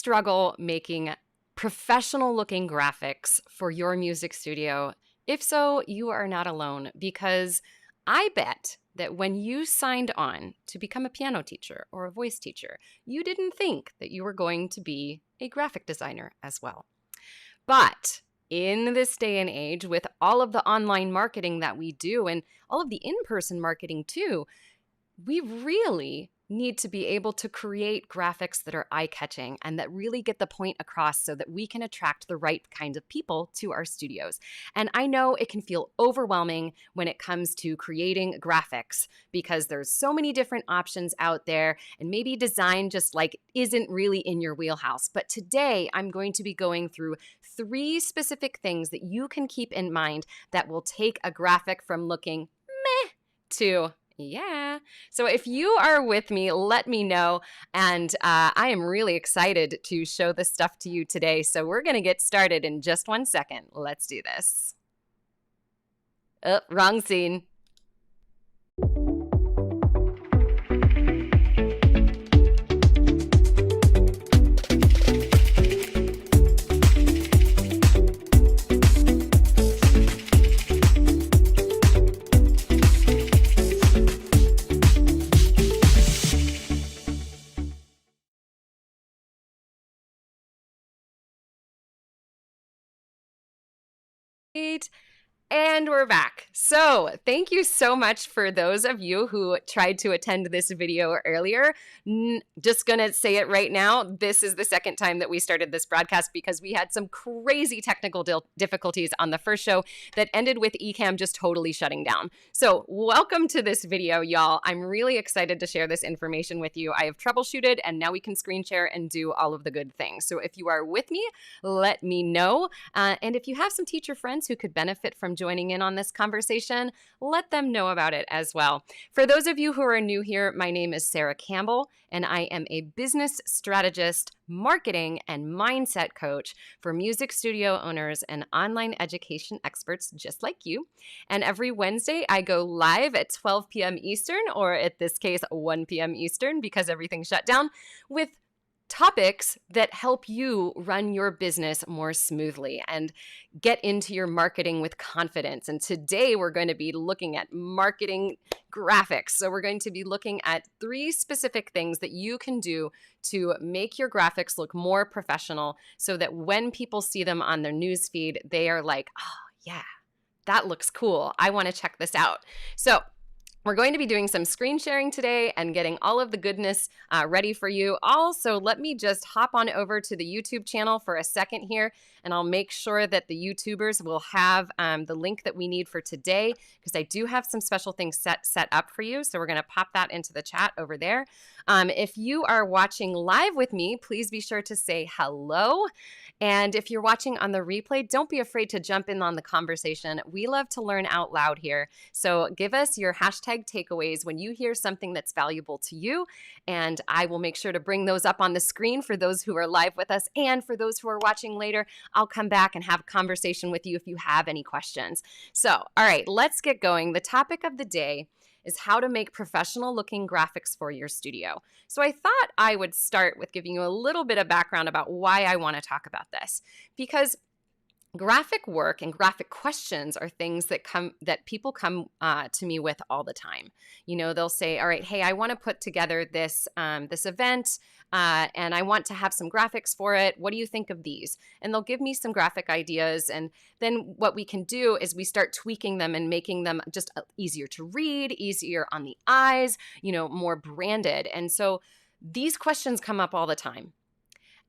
struggle making professional looking graphics for your music studio? If so, you are not alone, because I bet that when you signed on to become a piano teacher or a voice teacher, you didn't think that you were going to be a graphic designer as well. But in this day and age, with all of the online marketing that we do and all of the in-person marketing too, we really need to be able to create graphics that are eye-catching and that really get the point across so that we can attract the right kinds of people to our studios. And I know it can feel overwhelming when it comes to creating graphics because there's so many different options out there, and maybe design just like isn't really in your wheelhouse. But today I'm going to be going through 3 specific things that you can keep in mind that will take a graphic from looking meh to yeah. So if you are with me, let me know. And I am really excited to show this stuff to you today. So we're going to get started in just 1 second. Let's do this. Oh, wrong scene. And we're back. So thank you so much for those of you who tried to attend this video earlier. Just going to say it right now. This is the second time that we started this broadcast because we had some crazy technical difficulties on the first show that ended with Ecamm just totally shutting down. So welcome to this video, y'all. I'm really excited to share this information with you. I have troubleshooted and now we can screen share and do all of the good things. So if you are with me, let me know. And if you have some teacher friends who could benefit from joining in on this conversation, let them know about it as well. For those of you who are new here, my name is Sara Campbell, and I am a business strategist, marketing, and mindset coach for music studio owners and online education experts just like you. And every Wednesday, I go live at 12 p.m. Eastern, or at this case, 1 p.m. Eastern, because everything's shut down, with topics that help you run your business more smoothly and get into your marketing with confidence. And today we're going to be looking at marketing graphics. So we're going to be looking at 3 specific things that you can do to make your graphics look more professional so that when people see them on their newsfeed, they are like, oh yeah, that looks cool. I want to check this out. So we're going to be doing some screen sharing today and getting all of the goodness ready for you. Also, let me just hop on over to the YouTube channel for a second here, and I'll make sure that the YouTubers will have the link that we need for today, because I do have some special things set up for you. So we're going to pop that into the chat over there. If you are watching live with me, please be sure to say hello. And if you're watching on the replay, don't be afraid to jump in on the conversation. We love to learn out loud here. So give us your hashtag takeaways when you hear something that's valuable to you, and I will make sure to bring those up on the screen for those who are live with us, and for those who are watching later, I'll come back and have a conversation with you if you have any questions. So, all right, let's get going. The topic of the day is how to make professional looking graphics for your studio. So I thought I would start with giving you a little bit of background about why I want to talk about this, because graphic work and graphic questions are things that people come to me with all the time. You know, they'll say, all right, hey, I want to put together this event and I want to have some graphics for it. What do you think of these? And they'll give me some graphic ideas. And then what we can do is we start tweaking them and making them just easier to read, easier on the eyes, you know, more branded. And so these questions come up all the time.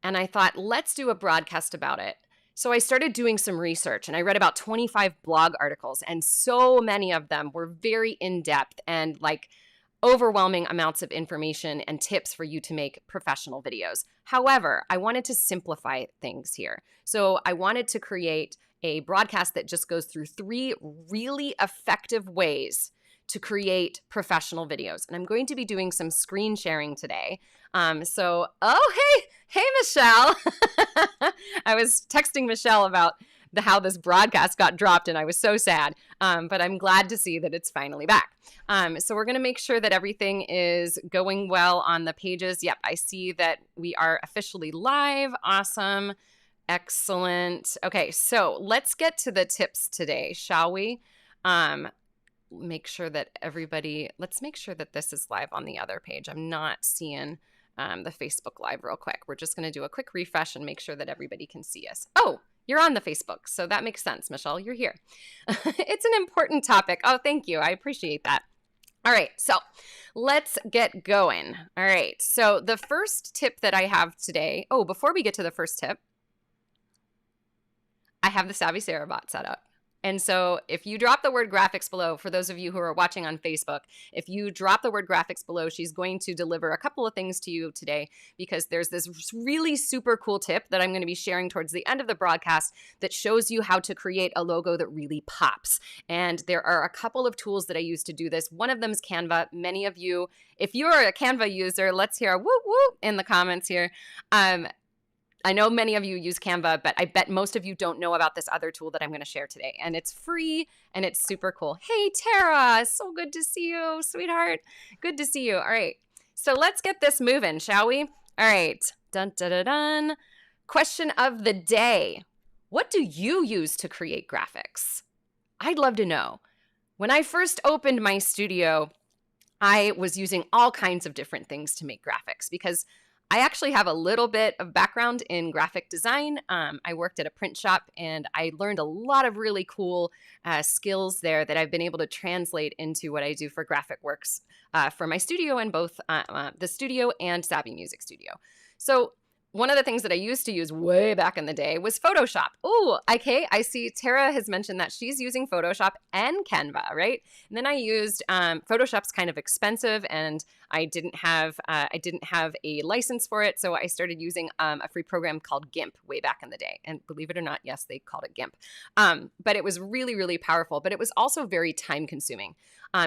And I thought, let's do a broadcast about it. So I started doing some research, and I read about 25 blog articles, and so many of them were very in-depth and like overwhelming amounts of information and tips for you to make professional videos. However, I wanted to simplify things here. So I wanted to create a broadcast that just goes through 3 really effective ways to create professional videos. And I'm going to be doing some screen sharing today. Oh, hey, Michelle. I was texting Michelle about how this broadcast got dropped, and I was so sad. But I'm glad to see that it's finally back. So we're going to make sure that everything is going well on the pages. Yep, I see that we are officially live. Awesome. Excellent. Okay, so let's get to the tips today, shall we? Make sure that let's make sure that this is live on the other page. I'm not seeing the Facebook Live real quick. We're just going to do a quick refresh and make sure that everybody can see us. Oh, you're on the Facebook, so that makes sense, Michelle. You're here. It's an important topic. Oh, thank you. I appreciate that. All right, so let's get going. All right, so the first tip that I have today, before we get to the first tip, I have the Savvy Sara bot set up. And so if you drop the word graphics below, for those of you who are watching on Facebook, if you drop the word graphics below, she's going to deliver a couple of things to you today, because there's this really super cool tip that I'm going to be sharing towards the end of the broadcast that shows you how to create a logo that really pops. And there are a couple of tools that I use to do this. One of them is Canva. Many of you, if you're a Canva user, let's hear a whoop whoop in the comments here. I know many of you use Canva, but I bet most of you don't know about this other tool that I'm going to share today. And it's free and it's super cool. Hey, Tara, so good to see you, sweetheart. Good to see you. All right, so let's get this moving, shall we? All right, dun, dun, dun, dun. Question of the day. What do you use to create graphics? I'd love to know. When I first opened my studio, I was using all kinds of different things to make graphics because I actually have a little bit of background in graphic design. I worked at a print shop and I learned a lot of really cool skills there that I've been able to translate into what I do for graphic works for my studio and both the studio and Savvy Music Studio. So one of the things that I used to use way back in the day was Photoshop. Oh, okay. I see Tara has mentioned that she's using Photoshop and Canva, right? And then I used Photoshop's kind of expensive, and I didn't have a license for it, so I started using a free program called GIMP way back in the day. And believe it or not, yes, they called it GIMP. But it was really, really powerful. But it was also very time consuming.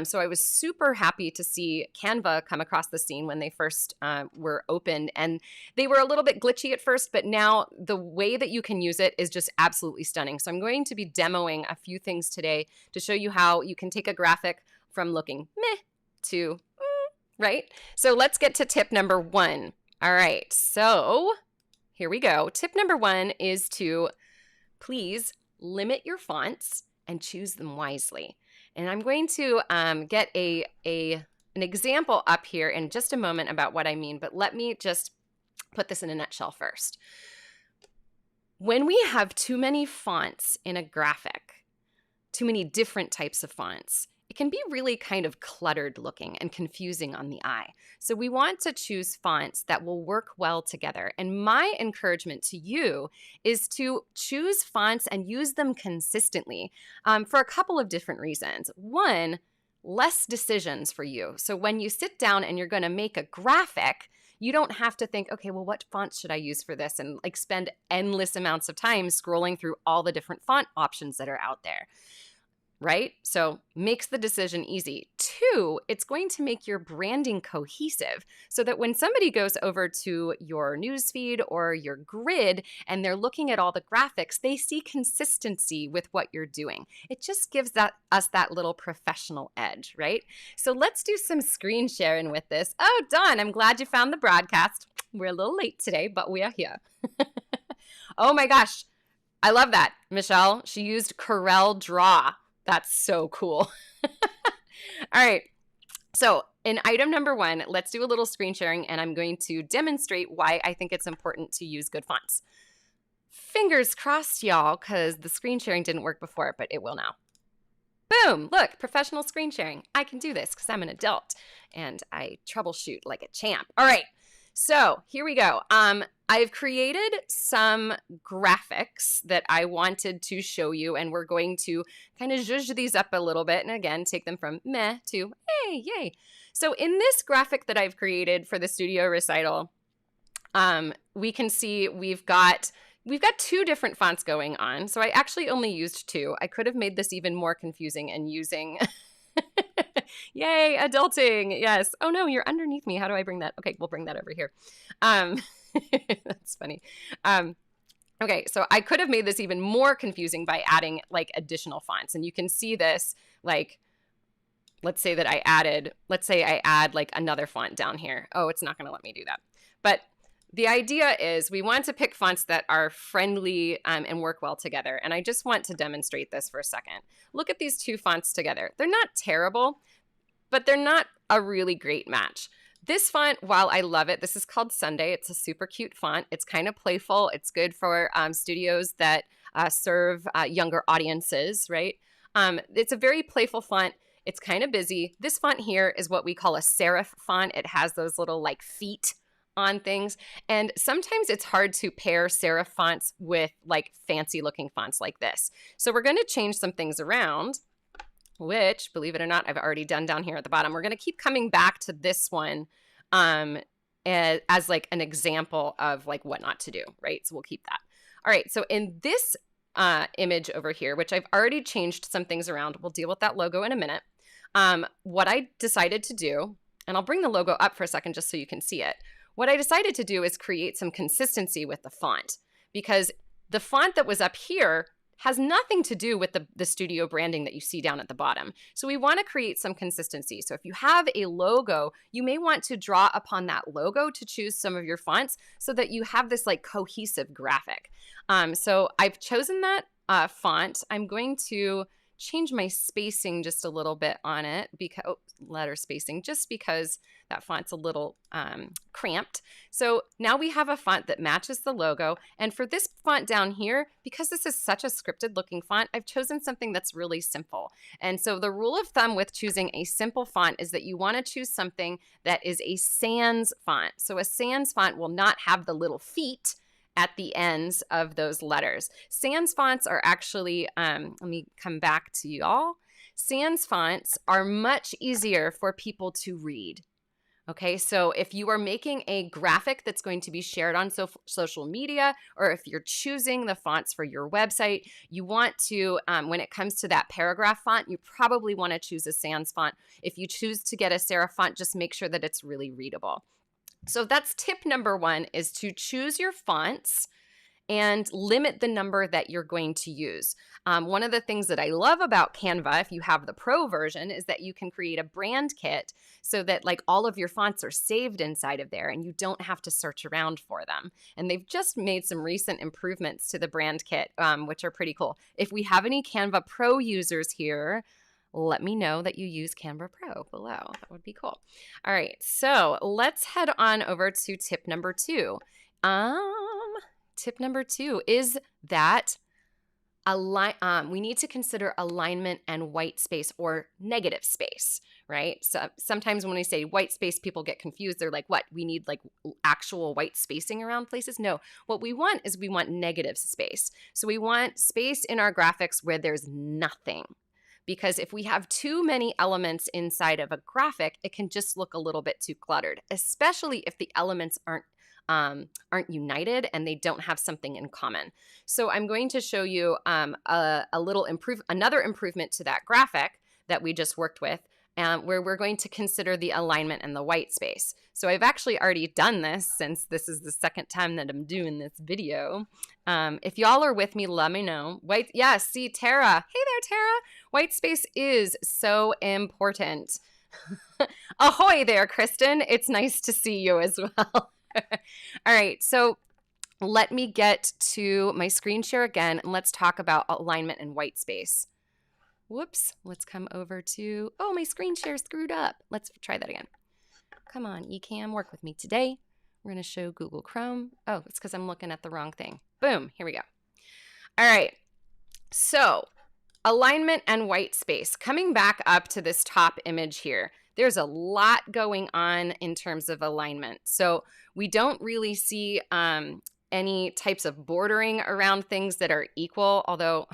So I was super happy to see Canva come across the scene when they first were opened. And they were a little bit glitchy at first, but now the way that you can use it is just absolutely stunning. So I'm going to be demoing a few things today to show you how you can take a graphic from looking meh to right? So let's get to tip number 1. All right, so here we go. Tip number 1 is to please limit your fonts and choose them wisely. And I'm going to get an example up here in just a moment about what I mean, but let me just put this in a nutshell first. When we have too many fonts in a graphic, too many different types of fonts, it can be really kind of cluttered looking and confusing on the eye. So we want to choose fonts that will work well together. And my encouragement to you is to choose fonts and use them consistently for a couple of different reasons. One, less decisions for you. So when you sit down and you're going to make a graphic, you don't have to think, okay, well, what font should I use for this? And like spend endless amounts of time scrolling through all the different font options that are out there. Right? So makes the decision easy. 2, it's going to make your branding cohesive so that when somebody goes over to your newsfeed or your grid and they're looking at all the graphics, they see consistency with what you're doing. It just gives us that little professional edge, right? So let's do some screen sharing with this. Oh, Dawn, I'm glad you found the broadcast. We're a little late today, but we are here. Oh my gosh. I love that. Michelle, she used Corel Draw. That's so cool. All right. So in item number 1, let's do a little screen sharing, and I'm going to demonstrate why I think it's important to use good fonts. Fingers crossed, y'all, because the screen sharing didn't work before, but it will now. Boom. Look, professional screen sharing. I can do this because I'm an adult and I troubleshoot like a champ. All right. So here we go. I've created some graphics that I wanted to show you, and we're going to kind of zhuzh these up a little bit and again take them from meh to hey, yay. So in this graphic that I've created for the studio recital, we can see we've got 2 different fonts going on. So I actually only used 2. I could have made this even more confusing and using yay, adulting. Yes. Oh no, you're underneath me. How do I bring that? Okay, we'll bring that over here. That's funny. Okay, so I could have made this even more confusing by adding like additional fonts. And you can see this, like, let's say I add like another font down here. Oh, it's not gonna let me do that. But the idea is we want to pick fonts that are friendly and work well together. And I just want to demonstrate this for a second. Look at these two fonts together. They're not terrible, but they're not a really great match. This font, while I love it, this is called Sunday. It's a super cute font. It's kind of playful. It's good for studios that serve younger audiences, right? It's a very playful font. It's kind of busy. This font here is what we call a serif font. It has those little like feet on things. And sometimes it's hard to pair serif fonts with like fancy looking fonts like this. So we're going to change some things around, which, believe it or not, I've already done down here at the bottom. We're going to keep coming back to this one as like an example of like what not to do, right? So we'll keep that. All right, so in this image over here, which I've already changed some things around, we'll deal with that logo in a minute. What I decided to do, and I'll bring the logo up for a second just so you can see it. What I decided to do is create some consistency with the font, because the font that was up here has nothing to do with the studio branding that you see down at the bottom. So we want to create some consistency. So if you have a logo, you may want to draw upon that logo to choose some of your fonts so that you have this like cohesive graphic. So I've chosen that font. I'm going to change my spacing just a little bit on it, because letter spacing, just because that font's a little cramped. So now we have a font that matches the logo. And for this font down here, because this is such a scripted looking font, I've chosen something that's really simple. And so the rule of thumb with choosing a simple font is that you want to choose something that is a sans font. So a sans font will not have the little feet at the ends of those letters. Sans fonts are actually, let me come back to y'all. Sans fonts are much easier for people to read. Okay, so if you are making a graphic that's going to be shared on social media, or if you're choosing the fonts for your website, you want to, when it comes to that paragraph font, you probably want to choose a sans font. If you choose to get a serif font, just make sure that it's really readable. So that's tip number one, is to choose your fonts and limit the number that you're going to use. One of the things that I love about Canva, if you have the Pro version, is that you can create a brand kit so that like all of your fonts are saved inside of there and you don't have to search around for them. And they've just made some recent improvements to the brand kit, which are pretty cool. If we have any Canva Pro users here, let me know that you use Canva Pro below. That would be cool. All right, so let's head on over to tip number two. Tip number two is that we need to consider alignment and white space, or negative space, right? So sometimes when we say white space, people get confused. They're like, what? We need like actual white spacing around places? No, what we want is we want negative space. So we want space in our graphics where there's nothing. Because if we have too many elements inside of a graphic, it can just look a little bit too cluttered, especially if the elements aren't united and they don't have something in common. So I'm going to show you another improvement to that graphic that we just worked with, where we're going to consider the alignment and the white space. So I've actually already done this, since this is the second time that I'm doing this video. If y'all are with me, let me know. See, Tara. Hey there, Tara. White space is so important. Ahoy there, Kristen. It's nice to see you as well. All right, so let me get to my screen share again, and let's talk about alignment and white space. Whoops, let's come over to, oh, my screen share screwed up. Let's try that again. Come on, Ecamm, work with me today. We're going to show Google Chrome. Oh, it's because I'm looking at the wrong thing. Boom, here we go. All right, so alignment and white space. Coming back up to this top image here, there's a lot going on in terms of alignment. So we don't really see any types of bordering around things that are equal, although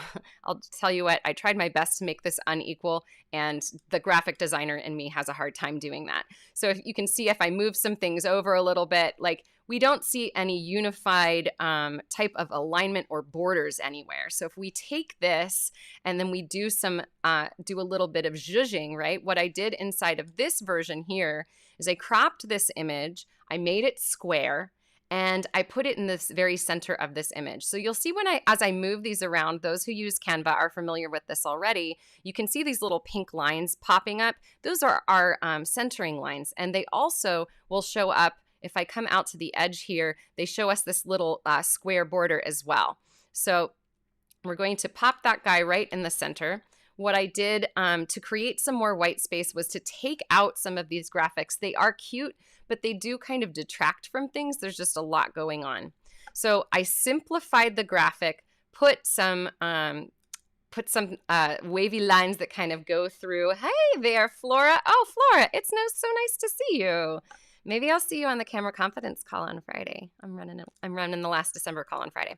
I'll tell you what, I tried my best to make this unequal, and the graphic designer in me has a hard time doing that. So if you can see, if I move some things over a little bit, like we don't see any unified type of alignment or borders anywhere. So if we take this and then we do a little bit of zhuzhing, right? What I did inside of this version here is I cropped this image, I made it square, and I put it in this very center of this image. So you'll see as I move these around, those who use Canva are familiar with this already. You can see these little pink lines popping up. Those are our centering lines, and they also will show up if I come out to the edge here. They show us this little square border as well. So we're going to pop that guy right in the center. What I did to create some more white space was to take out some of these graphics. They are cute, but they do kind of detract from things. There's just a lot going on. So I simplified the graphic, put some wavy lines that kind of go through. Hey there, Flora. Oh, Flora, it's so nice to see you. Maybe I'll see you on the Camera Confidence call on Friday. I'm running the last December call on Friday.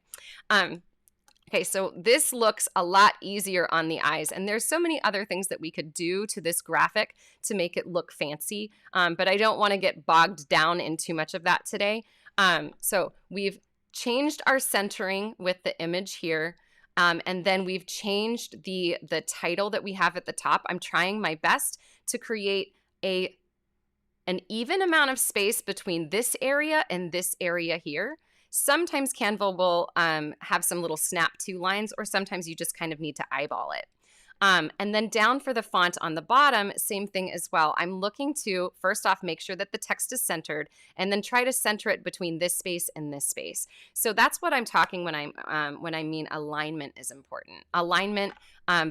Okay, so this looks a lot easier on the eyes, and there's so many other things that we could do to this graphic to make it look fancy, but I don't want to get bogged down in too much of that today. So we've changed our centering with the image here, and then we've changed the title that we have at the top. I'm trying my best to create an even amount of space between this area and this area here. Sometimes Canva will have some little snap to lines, or sometimes you just kind of need to eyeball it. And then down for the font on the bottom, same thing as well. I'm looking to, first off, make sure that the text is centered, and then try to center it between this space and this space. So that's what I'm talking when I mean alignment is important. Alignment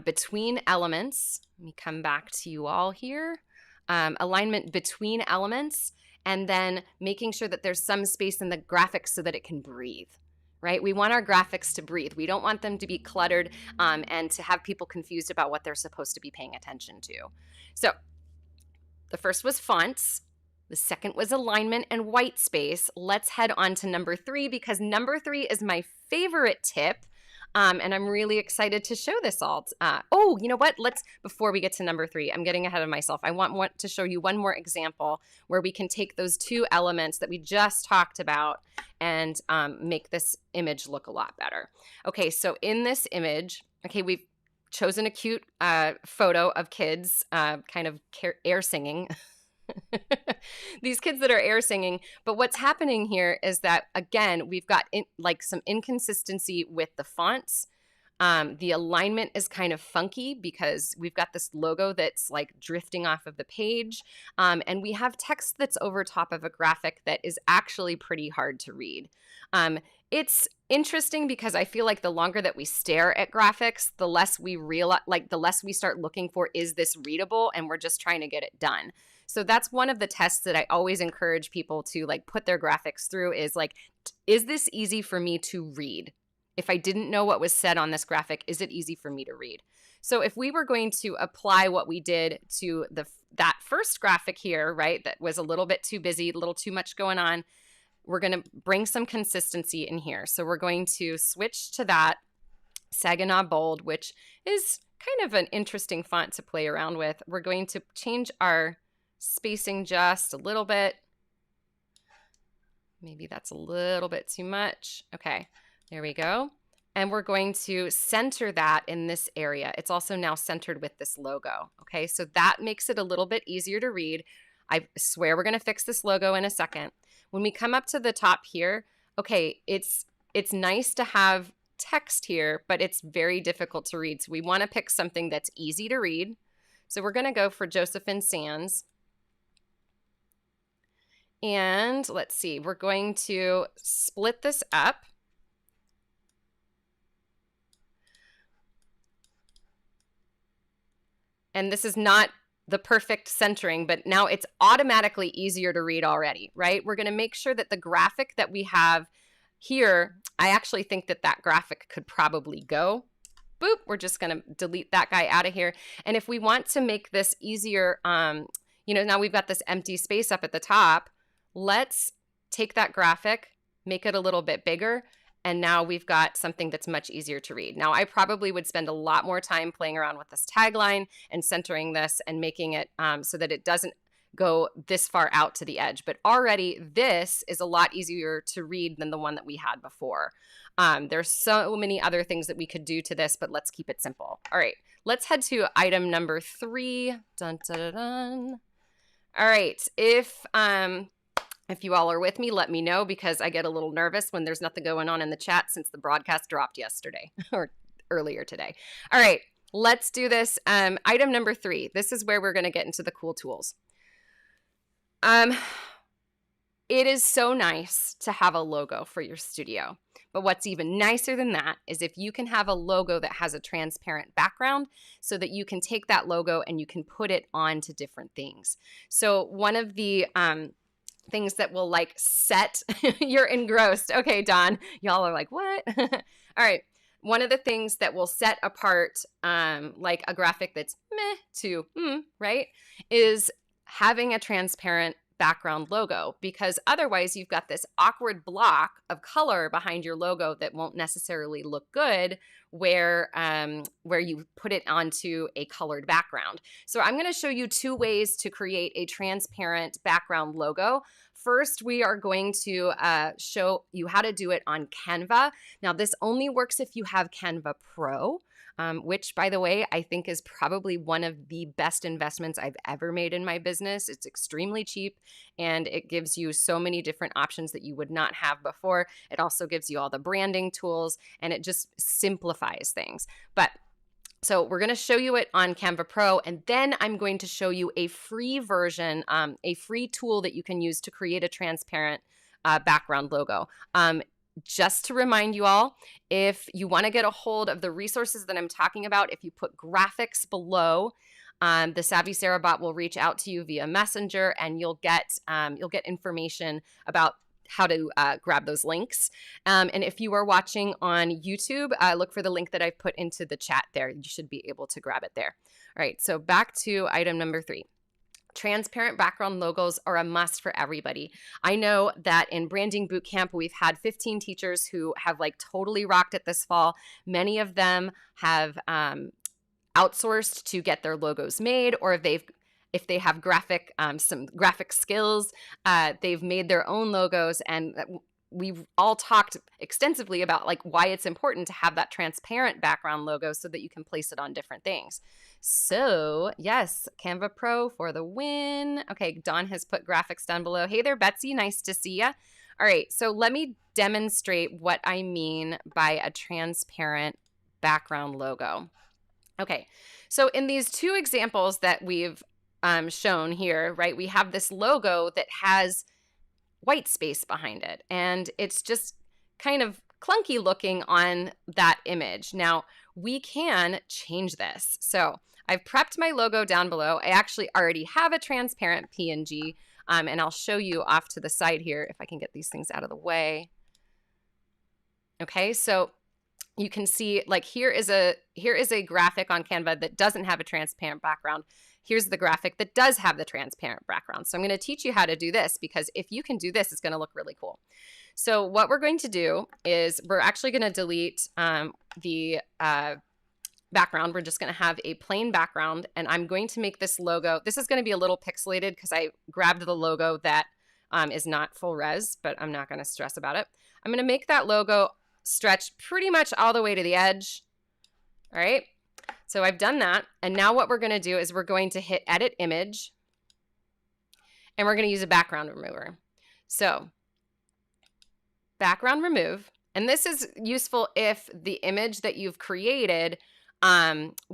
between elements. Let me come back to you all here. Alignment between elements, and then making sure that there's some space in the graphics so that it can breathe, right? We want our graphics to breathe. We don't want them to be cluttered and to have people confused about what they're supposed to be paying attention to. So the first was fonts. The second was alignment and white space. Let's head on to number 3, because number 3 is my favorite tip. And I'm really excited to show this all. Oh, you know what? Before we get to number 3, I'm getting ahead of myself. I want to show you one more example where we can take those 2 elements that we just talked about and make this image look a lot better. Okay, so in this image, we've chosen a cute photo of kids kind of air singing. These kids that are air singing. But what's happening here is that, again, we've got some inconsistency with the fonts. The alignment is kind of funky because we've got this logo that's like drifting off of the page. And we have text that's over top of a graphic that is actually pretty hard to read. It's interesting because I feel like the longer that we stare at graphics, the less we realize, the less we start looking for, is this readable? And we're just trying to get it done. So that's one of the tests that I always encourage people to put their graphics through is this easy for me to read? If I didn't know what was said on this graphic, is it easy for me to read? So if we were going to apply what we did to that first graphic here, right, that was a little bit too busy, a little too much going on, we're going to bring some consistency in here. So we're going to switch to that Saginaw Bold, which is kind of an interesting font to play around with. We're going to change our spacing just a little bit. Maybe that's a little bit too much. Okay, there we go. And we're going to center that in this area. It's also now centered with this logo. Okay, so that makes it a little bit easier to read. I swear we're going to fix this logo in a second. When we come up to the top here, okay, it's nice to have text here, but it's very difficult to read. So we want to pick something that's easy to read. So we're going to go for Josephine Sands. And let's see, we're going to split this up. And this is not the perfect centering, but now it's automatically easier to read already, right? We're going to make sure that the graphic that we have here, I actually think that graphic could probably go. Boop, we're just going to delete that guy out of here. And if we want to make this easier, now we've got this empty space up at the top. Let's take that graphic, make it a little bit bigger, and now we've got something that's much easier to read. Now, I probably would spend a lot more time playing around with this tagline and centering this and making it so that it doesn't go this far out to the edge. But already this is a lot easier to read than the one that we had before. There's so many other things that we could do to this, but let's keep it simple. All right, let's head to item number 3. Dun, dun, dun, dun. All right, if If you all are with me, let me know, because I get a little nervous when there's nothing going on in the chat since the broadcast dropped yesterday or earlier today. All right, let's do this. Item number 3. This is where we're going to get into the cool tools. It is so nice to have a logo for your studio. But what's even nicer than that is if you can have a logo that has a transparent background so that you can take that logo and you can put it onto different things. So one of the things that will like set, you're engrossed. Okay, Dawn, y'all are like, what? All right. One of the things that will set apart like a graphic that's meh to right, is having a transparent background logo, because otherwise you've got this awkward block of color behind your logo that won't necessarily look good where you put it onto a colored background. So I'm going to show you 2 ways to create a transparent background logo. First, we are going to show you how to do it on Canva. Now, this only works if you have Canva Pro. Which, by the way, I think is probably one of the best investments I've ever made in my business. It's extremely cheap, and it gives you so many different options that you would not have before. It also gives you all the branding tools, and it just simplifies things. But so we're going to show you it on Canva Pro, and then I'm going to show you a free version, a free tool that you can use to create a transparent background logo. Just to remind you all, if you want to get a hold of the resources that I'm talking about, if you put graphics below, the Savvy Sara bot will reach out to you via Messenger, and you'll get information about how to grab those links. And if you are watching on YouTube, look for the link that I've put into the chat there. You should be able to grab it there. All right, so back to item number 3. Transparent background logos are a must for everybody. I know that in Branding Bootcamp, we've had 15 teachers who have like totally rocked it this fall. Many of them have outsourced to get their logos made, or if they have some graphic skills, they've made their own logos. And we've all talked extensively about like why it's important to have that transparent background logo so that you can place it on different things. So yes, Canva Pro for the win. Okay, Dawn has put graphics down below. Hey there, Betsy, nice to see ya. All right, so let me demonstrate what I mean by a transparent background logo. Okay, so in these 2 examples that we've shown here, right, we have this logo that has white space behind it, and it's just kind of clunky looking on that image. Now, we can change this. So I've prepped my logo down below. I actually already have a transparent PNG, and I'll show you off to the side here if I can get these things out of the way. Okay, so you can see like here is a graphic on Canva that doesn't have a transparent background. Here's the graphic that does have the transparent background. So I'm going to teach you how to do this, because if you can do this, it's going to look really cool. So what we're going to do is we're actually going to delete the background. We're just going to have a plain background, and I'm going to make this logo. This is going to be a little pixelated because I grabbed the logo that is not full res, but I'm not going to stress about it. I'm going to make that logo stretch pretty much all the way to the edge. All right. So I've done that. And now what we're going to do is we're going to hit edit image, and we're going to use a background remover. So background remove. And this is useful if the image that you've created back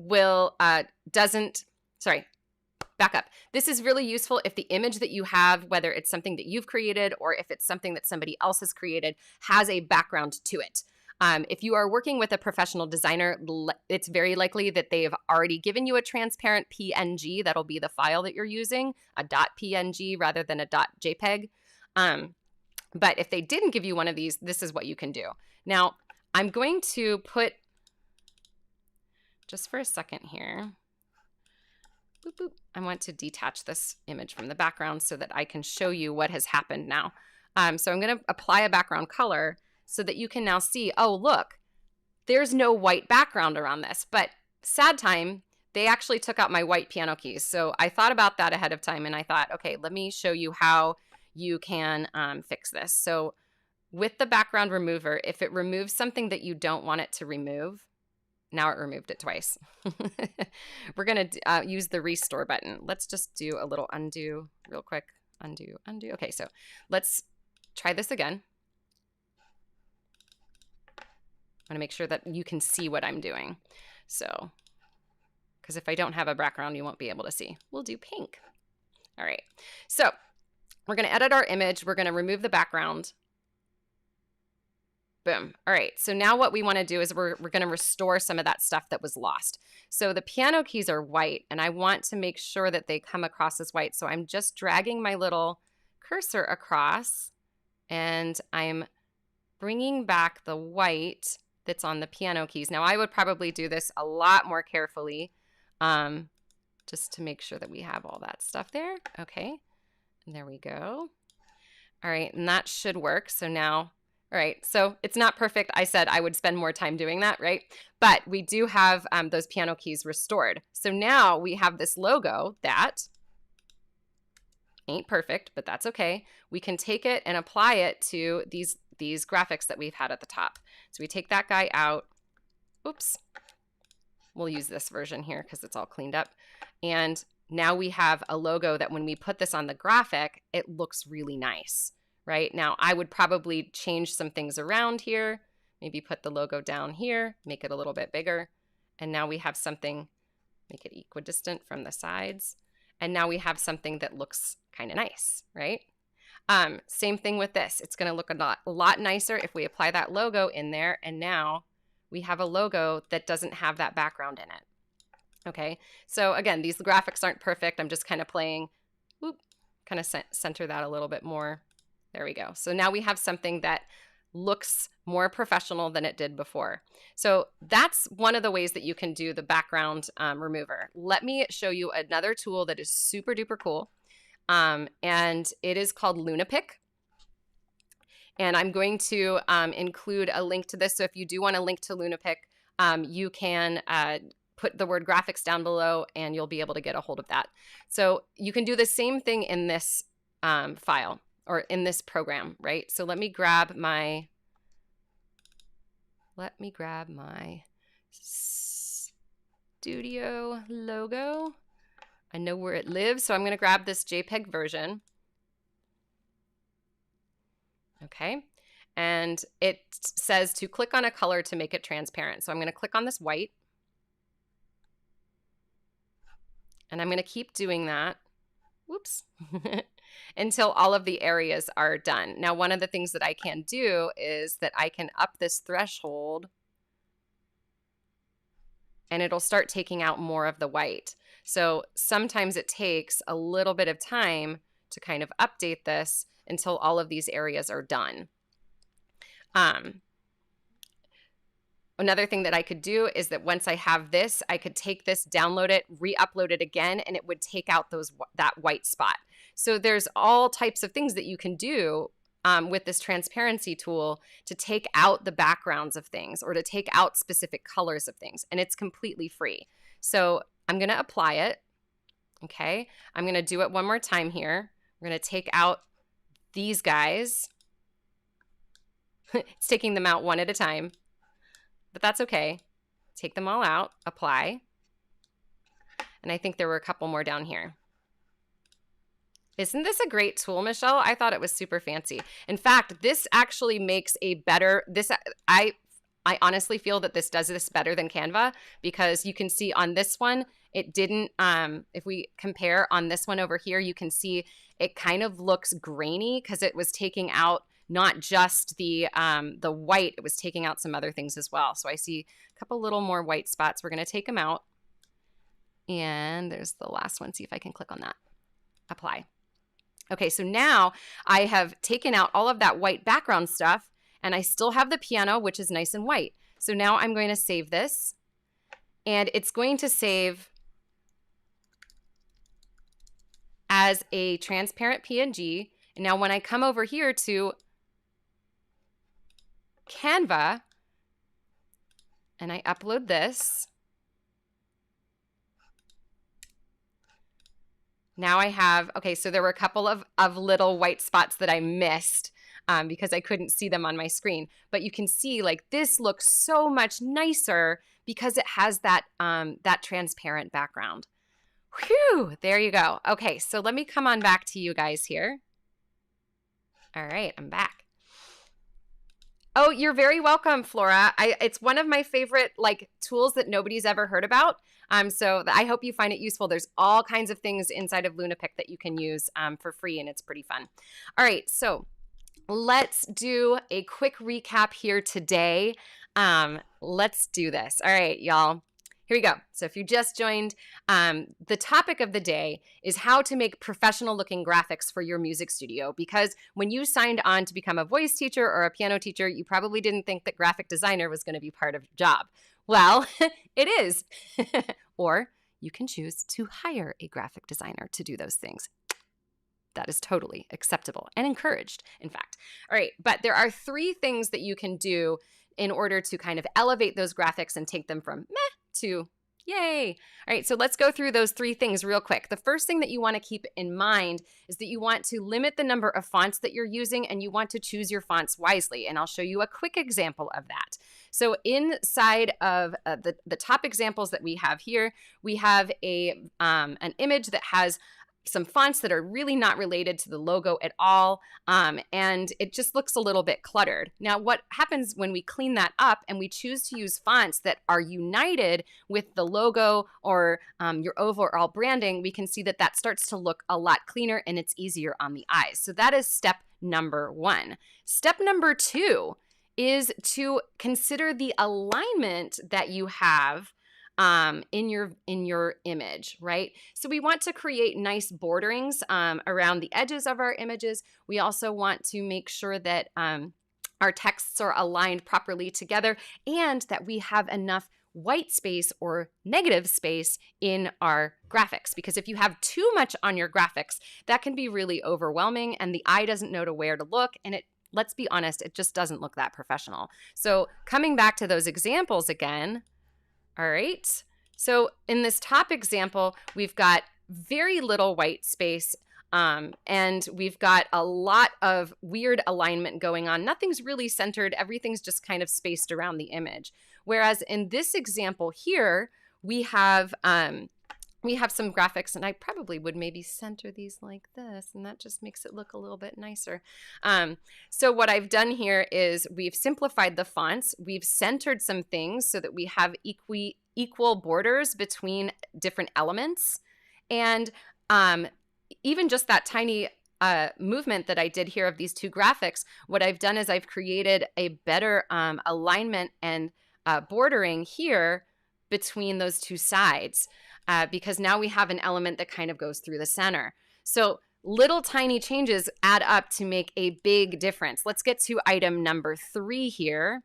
up. This is really useful if the image that you have, whether it's something that you've created or if it's something that somebody else has created, has a background to it. If you are working with a professional designer, it's very likely that they've already given you a transparent PNG. That'll be the file that you're using, a .png rather than a .jpeg. But if they didn't give you one of these, this is what you can do. Now, I'm going to put, just for a second here, boop, boop. I want to detach this image from the background so that I can show you what has happened now. So I'm going to apply a background color so that you can now see, oh, look, there's no white background around this. But sad time, they actually took out my white piano keys. So I thought about that ahead of time, and I thought, okay, let me show you how you can fix this. So with the background remover, if it removes something that you don't want it to remove, now it removed it twice. We're going to use the restore button. Let's just do a little undo real quick. Undo, undo. Okay, so let's try this again. I want to make sure that you can see what I'm doing. So, because if I don't have a background, you won't be able to see. We'll do pink. All right. So we're going to edit our image. We're going to remove the background. Boom. All right. So now what we want to do is we're going to restore some of that stuff that was lost. So the piano keys are white, and I want to make sure that they come across as white. So I'm just dragging my little cursor across, and I'm bringing back the white that's on the piano keys. Now I would probably do this a lot more carefully, just to make sure that we have all that stuff there. Okay. And there we go. All right. And that should work. So now, all right. So it's not perfect. I said I would spend more time doing that, right? But we do have those piano keys restored. So now we have this logo that ain't perfect, but that's okay. We can take it and apply it to these graphics that we've had at the top. So we take that guy out. Oops. We'll use this version here because it's all cleaned up. And now we have a logo that when we put this on the graphic, it looks really nice, right? Now I would probably change some things around here, maybe put the logo down here, make it a little bit bigger. And now we have something, make it equidistant from the sides. And now we have something that looks kind of nice, right? Same thing with this. It's going to look a lot nicer if we apply that logo in there. And now we have a logo that doesn't have that background in it. Okay. So again, these graphics aren't perfect. I'm just kind of playing, whoop, kind of center that a little bit more. There we go. So now we have something that looks more professional than it did before. So that's one of the ways that you can do the background remover. Let me show you another tool that is super duper cool. And it is called LunaPick. And I'm going to include a link to this. So if you do want a link to LunaPick, you can put the word graphics down below and you'll be able to get a hold of that. So you can do the same thing in this file or in this program, right? So let me grab my studio logo. I know where it lives, so I'm going to grab this JPEG version. Okay, and it says to click on a color to make it transparent. So I'm going to click on this white, and I'm going to keep doing that, whoops, until all of the areas are done. Now, one of the things that I can do is that I can up this threshold, and it'll start taking out more of the white. So sometimes it takes a little bit of time to kind of update this until all of these areas are done. Another thing that I could do is that once I have this, I could take this, download it, re-upload it again, and it would take out that white spot. So there's all types of things that you can do with this transparency tool to take out the backgrounds of things or to take out specific colors of things, and it's completely free. So I'm going to apply it. Okay, I'm going to do it one more time here. We're going to take out these guys. It's taking them out one at a time, but that's okay. Take them all out, apply. And I think there were a couple more down here. Isn't this a great tool, Michelle? I thought it was super fancy. In fact, this actually makes a better, I honestly feel that this does this better than Canva because you can see on this one, it didn't, if we compare on this one over here, you can see it kind of looks grainy because it was taking out not just the white, it was taking out some other things as well. So I see a couple little more white spots. We're going to take them out. And there's the last one. See if I can click on that. Apply. Okay, so now I have taken out all of that white background stuff and I still have the piano, which is nice and white. So now I'm going to save this and it's going to save as a transparent PNG. And now when I come over here to Canva and I upload this, now I have, okay, so there were a couple of little white spots that I missed because I couldn't see them on my screen. But you can see like this looks so much nicer because it has that, that transparent background. Whew, there you go. Okay, so let me come on back to you guys here. All right, I'm back. Oh, you're very welcome, Flora. It's one of my favorite tools that nobody's ever heard about. So I hope you find it useful. There's all kinds of things inside of LunaPic that you can use for free, and it's pretty fun. All right, so let's do a quick recap here today. Let's do this. All right, y'all. Here we go. So if you just joined, the topic of the day is how to make professional looking graphics for your music studio. Because when you signed on to become a voice teacher or a piano teacher, you probably didn't think that graphic designer was going to be part of your job. Well, it is. Or you can choose to hire a graphic designer to do those things. That is totally acceptable and encouraged, in fact. All right, but there are 3 things that you can do in order to kind of elevate those graphics and take them from meh to yay. All right, so let's go through those 3 things real quick. The first thing that you want to keep in mind is that you want to limit the number of fonts that you're using, and you want to choose your fonts wisely. And I'll show you a quick example of that. So inside of the top examples that we have here, we have an image that has some fonts that are really not related to the logo at all, and it just looks a little bit cluttered. Now, what happens when we clean that up and we choose to use fonts that are united with the logo or your overall branding, we can see that that starts to look a lot cleaner and it's easier on the eyes. So that is step number 1. Step number 2 is to consider the alignment that you have in your image, right? So we want to create nice borderings around the edges of our images. We also want to make sure that our texts are aligned properly together and that we have enough white space or negative space in our graphics. Because if you have too much on your graphics, that can be really overwhelming and the eye doesn't know where to look, and let's be honest, it just doesn't look that professional. So coming back to those examples again. All right, so in this top example, we've got very little white space and we've got a lot of weird alignment going on. Nothing's really centered. Everything's just kind of spaced around the image. Whereas in this example here, we have some graphics, and I probably would maybe center these like this, and that just makes it look a little bit nicer. So what I've done here is we've simplified the fonts. We've centered some things so that we have equal borders between different elements. And even just that tiny movement that I did here of these 2 graphics, what I've done is I've created a better alignment and bordering here between those 2 sides. Because now we have an element that kind of goes through the center. So little tiny changes add up to make a big difference. Let's get to item number 3 here.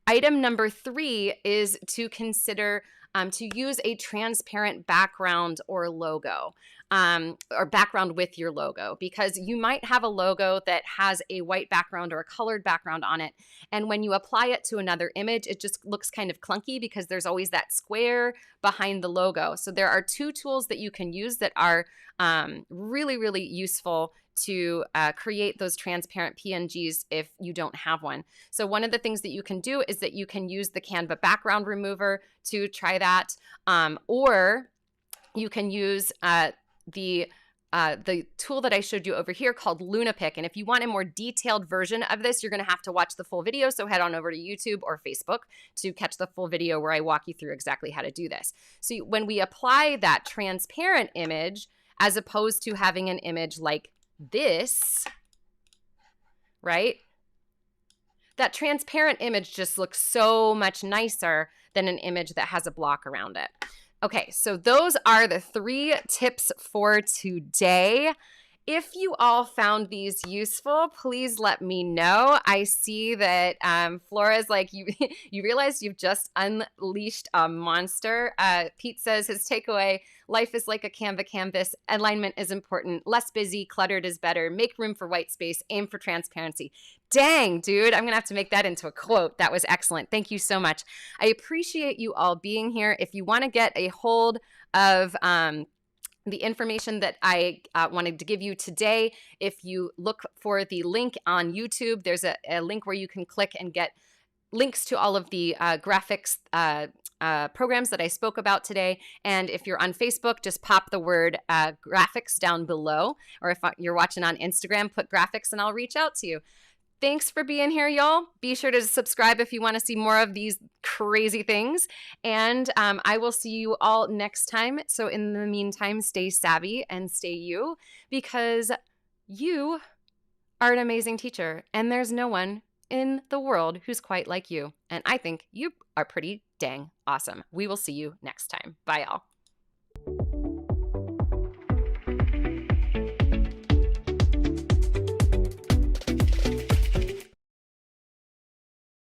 Item number 3 is to consider to use a transparent background or logo, or background with your logo, because you might have a logo that has a white background or a colored background on it. And when you apply it to another image, it just looks kind of clunky because there's always that square behind the logo. So there are 2 tools that you can use that are really, really useful to create those transparent PNGs if you don't have one. So one of the things that you can do is that you can use the Canva background remover to try that, or you can use the tool that I showed you over here called LunaPic. And if you want a more detailed version of this, you're going to have to watch the full video. So head on over to YouTube or Facebook to catch the full video where I walk you through exactly how to do this. So when we apply that transparent image, as opposed to having an image like this, right? That transparent image just looks so much nicer than an image that has a block around it. Okay, so those are the 3 tips for today. If you all found these useful, please let me know. I see that Flora's like, you realize you've just unleashed a monster. Pete says his takeaway, life is like a Canva canvas. Alignment is important. Less busy, cluttered is better. Make room for white space. Aim for transparency. Dang, dude, I'm going to have to make that into a quote. That was excellent. Thank you so much. I appreciate you all being here. If you want to get a hold of the information that I wanted to give you today, if you look for the link on YouTube, there's a link where you can click and get links to all of the graphics programs that I spoke about today. And if you're on Facebook, just pop the word graphics down below. Or if you're watching on Instagram, put graphics and I'll reach out to you. Thanks for being here, y'all. Be sure to subscribe if you want to see more of these crazy things. And I will see you all next time. So in the meantime, stay savvy and stay you, because you are an amazing teacher. And there's no one in the world who's quite like you. And I think you are pretty dang awesome. We will see you next time. Bye, y'all.